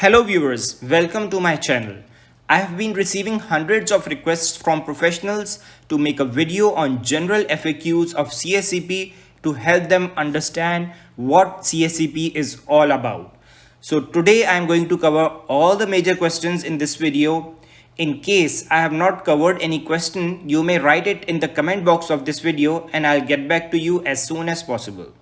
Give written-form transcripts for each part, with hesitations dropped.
Hello viewers, welcome to my channel. I have been receiving hundreds of requests from professionals to make a video on general FAQs of CSCP to help them understand what CSCP is all about. So today I am going to cover all the major questions in this video. In case I have not covered any question, you may write it in the comment box of this video and I'll get back to you as soon as possible.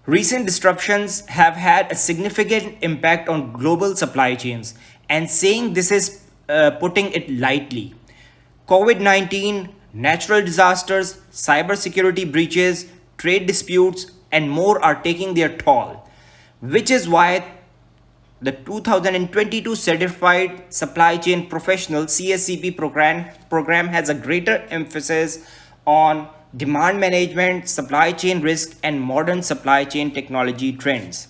Recent disruptions have had a significant impact on global supply chains, and saying this is putting it lightly. COVID-19, natural disasters, cybersecurity breaches, trade disputes, and more are taking their toll, which is why the 2022 Certified Supply Chain Professional CSCP program has a greater emphasis on demand management, supply chain risk, and modern supply chain technology trends.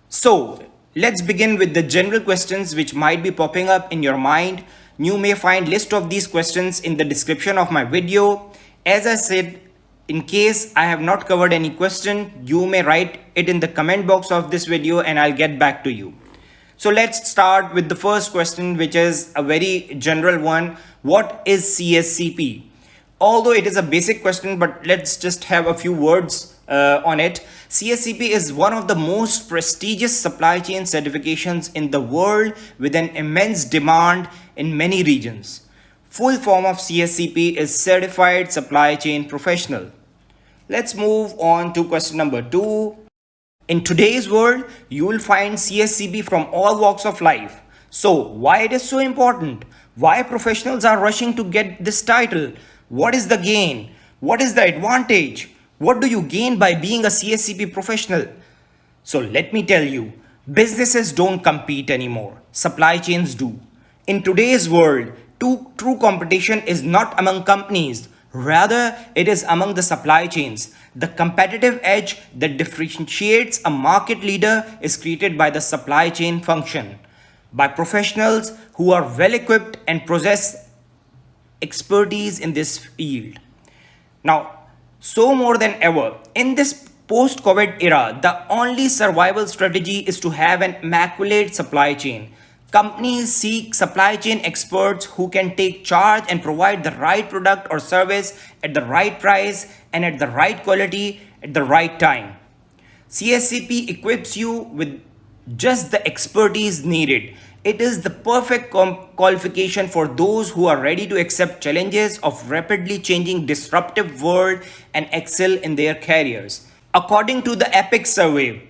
So, let's begin with the general questions which might be popping up in your mind. You may find list of these questions in the description of my video. As I said, in case I have not covered any question, you may write it in the comment box of this video and I'll get back to you. So let's start with the first question, which is a very general one. What is CSCP? Although it is a basic question, but let's just have a few words on it. CSCP is one of the most prestigious supply chain certifications in the world with an immense demand in many regions. Full form of CSCP is Certified Supply Chain Professional. Let's move on to question number 2. In today's world, you will find CSCP from all walks of life. So why it is so important? Why professionals are rushing to get this title? What is the gain? What is the advantage? What do you gain by being a CSCP professional? So let me tell you, businesses don't compete anymore. Supply chains do. In today's world, true competition is not among companies. Rather, it is among the supply chains. The competitive edge that differentiates a market leader is created by the supply chain function, by professionals who are well equipped and possess expertise in this field. Now, so more than ever, in this post-COVID era, the only survival strategy is to have an immaculate supply chain. Companies seek supply chain experts who can take charge and provide the right product or service at the right price and at the right quality at the right time. CSCP equips you with just the expertise needed. It is the perfect qualification for those who are ready to accept challenges of rapidly changing disruptive world and excel in their careers. According to the APIX survey,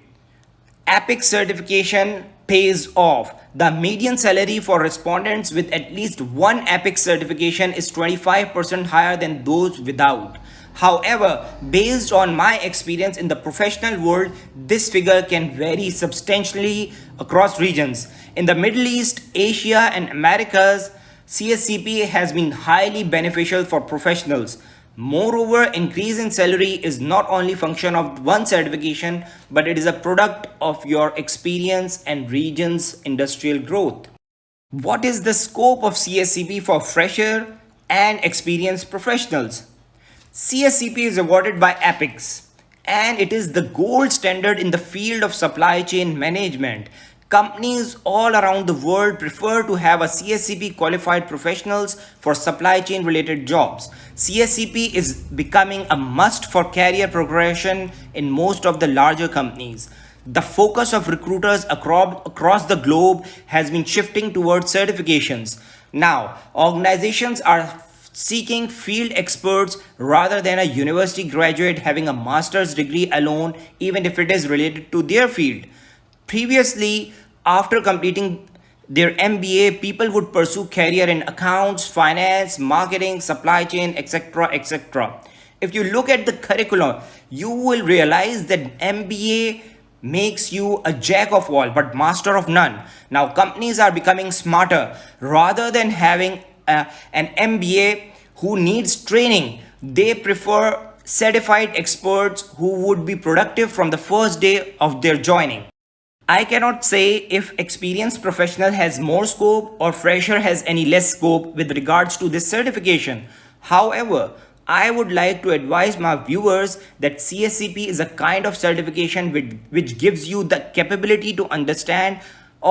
APIX certification pays off. The median salary for respondents with at least one APIX certification is 25% higher than those without. However, based on my experience in the professional world, this figure can vary substantially across regions. In the Middle East, Asia, and Americas, CSCP has been highly beneficial for professionals. Moreover, increase in salary is not only function of one certification, but it is a product of your experience and region's industrial growth. What is the scope of CSCP for fresher and experienced professionals? CSCP is awarded by APIX and it is the gold standard in the field of supply chain management. Companies all around the world prefer to have a CSCP qualified professionals for supply chain related jobs. CSCP is becoming a must for career progression in most of the larger companies. The focus of recruiters across the globe has been shifting towards certifications. Now, organizations are seeking field experts rather than a university graduate having a master's degree alone, even if it is related to their field. Previously, after completing their MBA, people would pursue career in accounts, finance, marketing, supply chain, etc., etc. If you look at the curriculum, you will realize that MBA makes you a jack of all but master of none. Now, companies are becoming smarter. Rather than having an MBA who needs training, they prefer certified experts who would be productive from the first day of their joining. I cannot say if experienced professional has more scope or fresher has any less scope with regards to this certification. However, I would like to advise my viewers that CSCP is a kind of certification which gives you the capability to understand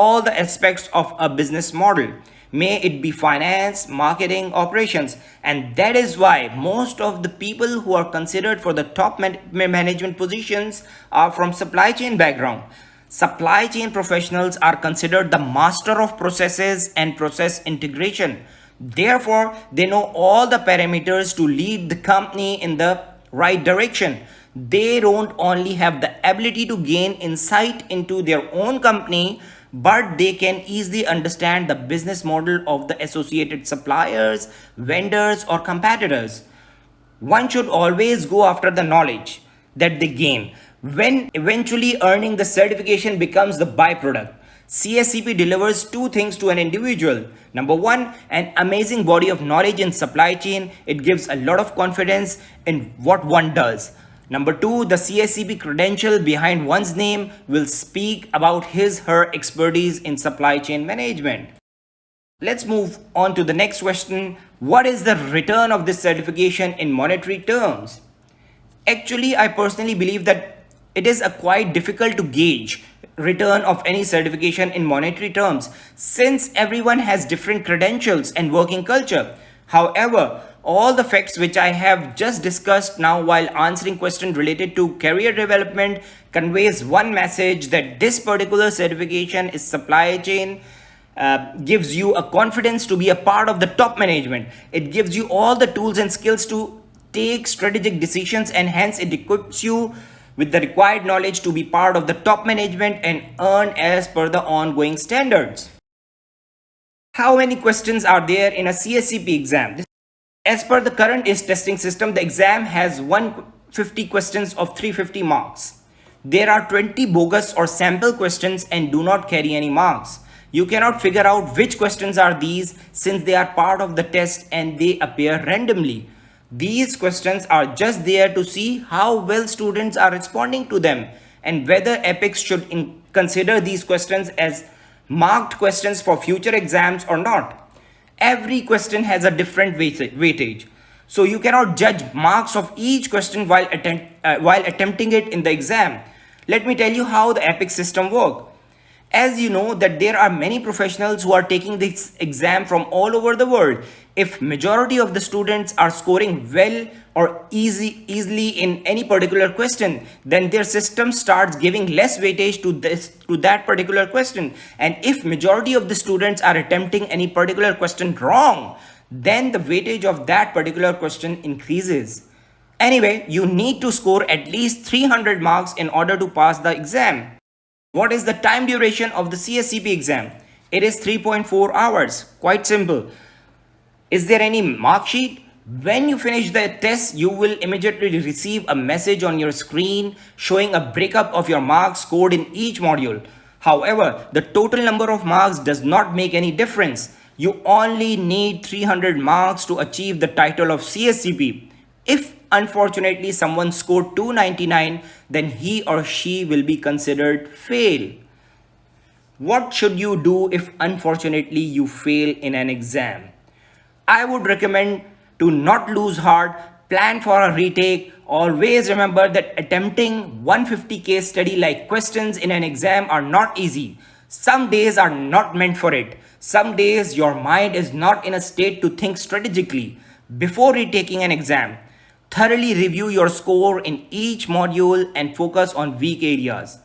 all the aspects of a business model. May it be finance, marketing, operations. And that is why most of the people who are considered for the top management positions are from supply chain background. Supply chain professionals are considered the master of processes and process integration. Therefore, they know all the parameters to lead the company in the right direction. They don't only have the ability to gain insight into their own company, but they can easily understand the business model of the associated suppliers, vendors, or competitors. One should always go after the knowledge that they gain, when eventually earning the certification becomes the byproduct. CSCP delivers two things to an individual. Number one, an amazing body of knowledge in supply chain. It gives a lot of confidence in what one does. Number two, the CSCP credential behind one's name will speak about his/her expertise in supply chain management. Let's move on to the next question. What is the return of this certification in monetary terms? Actually, I personally believe that it is quite difficult to gauge return of any certification in monetary terms since everyone has different credentials and working culture. However, all the facts which I have just discussed now while answering questions related to career development conveys one message, that this particular certification is supply chain, gives you a confidence to be a part of the top management. It gives you all the tools and skills to take strategic decisions, and hence it equips you with the required knowledge to be part of the top management and earn as per the ongoing standards. How many questions are there in a CSCP exam? As per the current ACE testing system, the exam has 150 questions of 350 marks. There are 20 bogus or sample questions and do not carry any marks. You cannot figure out which questions are these since they are part of the test and they appear randomly. These questions are just there to see how well students are responding to them and whether EPICS should consider these questions as marked questions for future exams or not. Every question has a different weightage. So you cannot judge marks of each question while attempting it in the exam. Let me tell you how the EPICS system works. As you know that there are many professionals who are taking this exam from all over the world. If majority of the students are scoring well or easily in any particular question, then their system starts giving less weightage to that particular question. And if majority of the students are attempting any particular question wrong, then the weightage of that particular question increases. Anyway, you need to score at least 300 marks in order to pass the exam. What is the time duration of the CSCP exam? It is 3.4 hours. Quite simple. Is there any mark sheet? When you finish the test, you will immediately receive a message on your screen showing a breakup of your marks scored in each module. However, the total number of marks does not make any difference. You only need 300 marks to achieve the title of CSCP. If unfortunately someone scored 299, then he or she will be considered fail. What should you do if unfortunately you fail in an exam? I would recommend to not lose heart, plan for a retake. Always remember that attempting 150 case study like questions in an exam are not easy. Some days are not meant for it. Some days your mind is not in a state to think strategically. Before retaking an exam, thoroughly review your score in each module and focus on weak areas.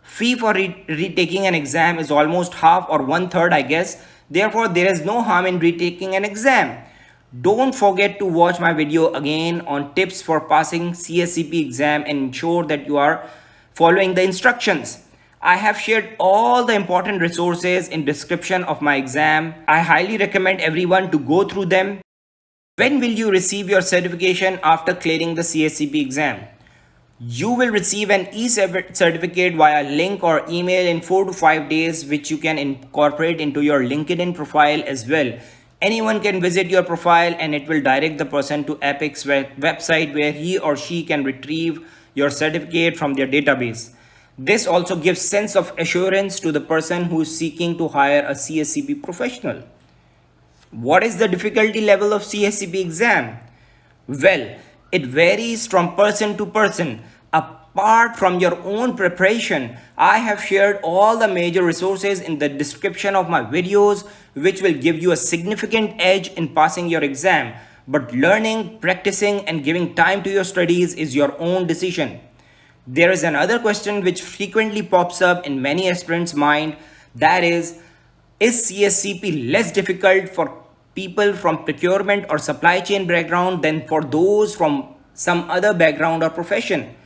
Fee for retaking an exam is almost half or one-third, I guess. Therefore, there is no harm in retaking an exam. Don't forget to watch my video again on tips for passing CSCP exam and ensure that you are following the instructions. I have shared all the important resources in description of my exam. I highly recommend everyone to go through them. When will you receive your certification after clearing the CSCP exam? You will receive an e-certificate via link or email in 4 to 5 days, which you can incorporate into your LinkedIn profile as well. Anyone can visit your profile and it will direct the person to EPICS website where he or she can retrieve your certificate from their database. This also gives sense of assurance to the person who is seeking to hire a CSCP professional. What is the difficulty level of CSCP exam? Well, it varies from person to person. A Apart from your own preparation, I have shared all the major resources in the description of my videos, which will give you a significant edge in passing your exam. But learning, practicing, and giving time to your studies is your own decision. There is another question which frequently pops up in many aspirants' mind, that is CSCP less difficult for people from procurement or supply chain background than for those from some other background or profession?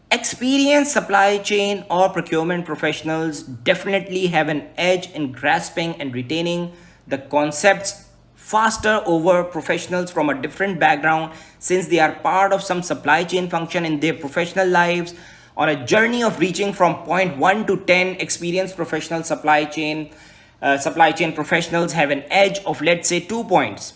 Experienced supply chain or procurement professionals definitely have an edge in grasping and retaining the concepts faster over professionals from a different background, since they are part of some supply chain function in their professional lives. On a journey of reaching from point 1 to 10, experienced professional supply chain professionals have an edge of, let's say, 2 points.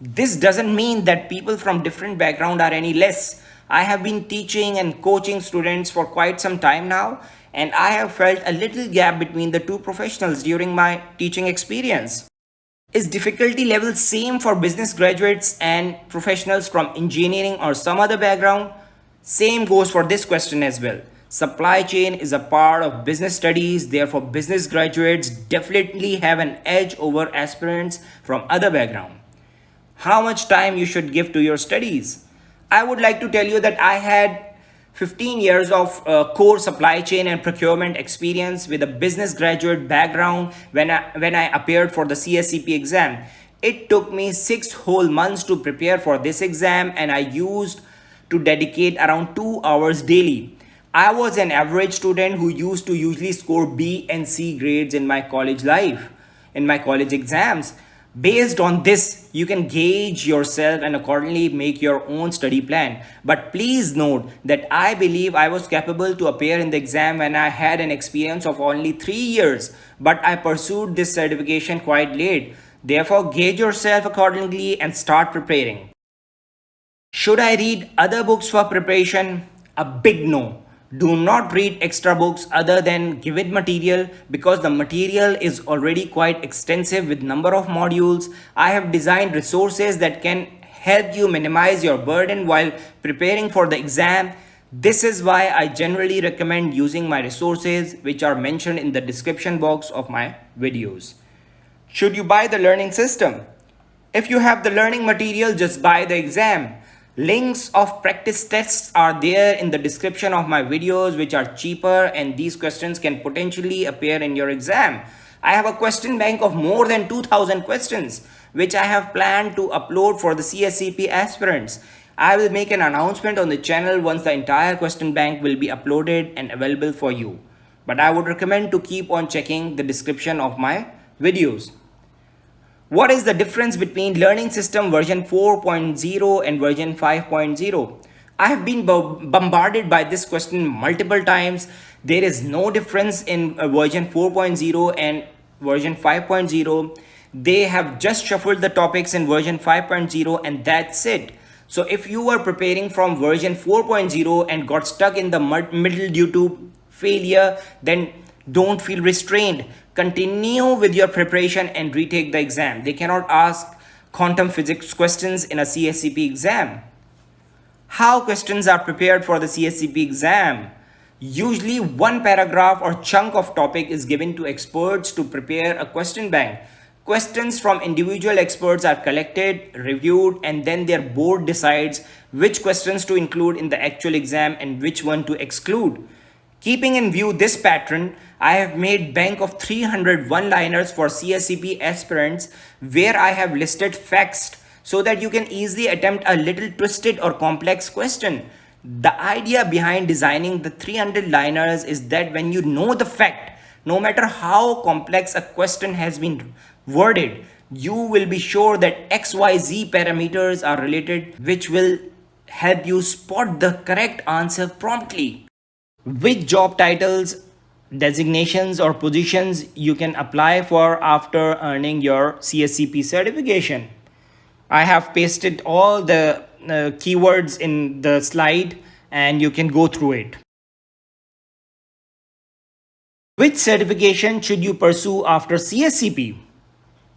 This doesn't mean that people from different background are any less. I have been teaching and coaching students for quite some time now, and I have felt a little gap between the two professionals during my teaching experience. Is difficulty level same for business graduates and professionals from engineering or some other background? Same goes for this question as well. Supply chain is a part of business studies, therefore business graduates definitely have an edge over aspirants from other background. How much time you should give to your studies? I would like to tell you that I had 15 years of core supply chain and procurement experience with a business graduate background when I appeared for the CSCP exam. It took me 6 whole months to prepare for this exam, and I used to dedicate around 2 hours daily. I was an average student who used to usually score B and C grades in my college life, in my college exams. Based on this, you can gauge yourself and accordingly make your own study plan. But please note that I believe I was capable to appear in the exam when I had an experience of only 3 years, but I pursued this certification quite late. Therefore, gauge yourself accordingly and start preparing. Should I read other books for preparation? A big no. Do not read extra books other than given material, because the material is already quite extensive with number of modules. I have designed resources that can help you minimize your burden while preparing for the exam. This is why I generally recommend using my resources, which are mentioned in the description box of my videos. Should you buy the learning system? If you have the learning material, just buy the exam. Links of practice tests are there in the description of my videos, which are cheaper, and these questions can potentially appear in your exam. I have a question bank of more than 2000 questions, which I have planned to upload for the CSCP aspirants. I will make an announcement on the channel once the entire question bank will be uploaded and available for you. But I would recommend to keep on checking the description of my videos. What is the difference between learning system version 4.0 and version 5.0? I have been bombarded by this question multiple times. There is no difference in version 4.0 and version 5.0. They have just shuffled the topics in version 5.0 and that's it. So if you were preparing from version 4.0 and got stuck in the middle due to failure, then don't feel restrained. Continue with your preparation and retake the exam. They cannot ask quantum physics questions in a CSCP exam. How questions are prepared for the CSCP exam? Usually one paragraph or chunk of topic is given to experts to prepare a question bank. Questions from individual experts are collected, reviewed, and then their board decides which questions to include in the actual exam and which one to exclude. Keeping in view this pattern, I have made bank of 300 one-liners for CSCP aspirants where I have listed facts so that you can easily attempt a little twisted or complex question. The idea behind designing the 300 liners is that when you know the fact, no matter how complex a question has been worded, you will be sure that XYZ parameters are related, which will help you spot the correct answer promptly. Which job titles, designations, or positions you can apply for after earning your CSCP certification? I have pasted all the keywords in the slide and you can go through it. Which certification should you pursue after CSCP?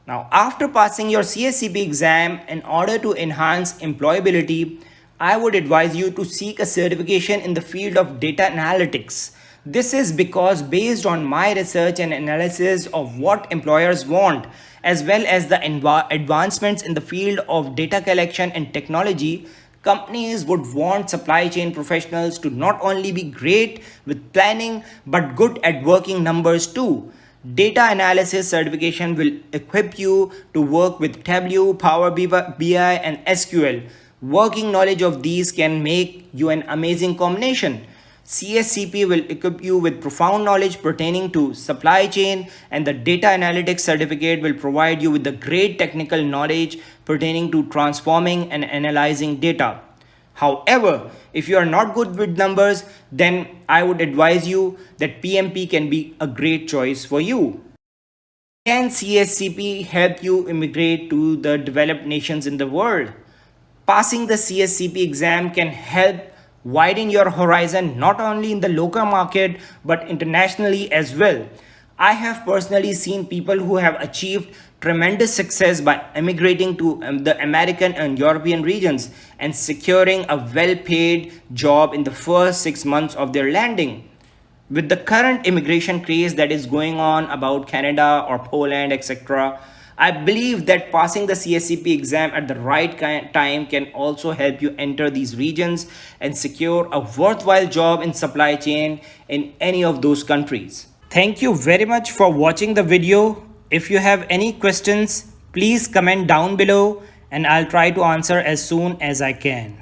Now, after passing your CSCP exam, in order to enhance employability, I would advise you to seek a certification in the field of data analytics. This is because, based on my research and analysis of what employers want, as well as the advancements in the field of data collection and technology, companies would want supply chain professionals to not only be great with planning but good at working numbers too. Data analysis certification will equip you to work with Tableau, Power BI, and SQL. Working knowledge of these can make you an amazing combination. CSCP will equip you with profound knowledge pertaining to supply chain, and the data analytics certificate will provide you with the great technical knowledge pertaining to transforming and analyzing data. However, if you are not good with numbers, then I would advise you that PMP can be a great choice for you. Can CSCP help you immigrate to the developed nations in the world? Passing the CSCP exam can help widen your horizon not only in the local market but internationally as well. I have personally seen people who have achieved tremendous success by emigrating to the American and European regions and securing a well paid job in the first 6 months of their landing. With the current immigration craze that is going on about Canada or Poland, etc., I believe that passing the CSCP exam at the right time can also help you enter these regions and secure a worthwhile job in supply chain in any of those countries. Thank you very much for watching the video. If you have any questions, please comment down below and I'll try to answer as soon as I can.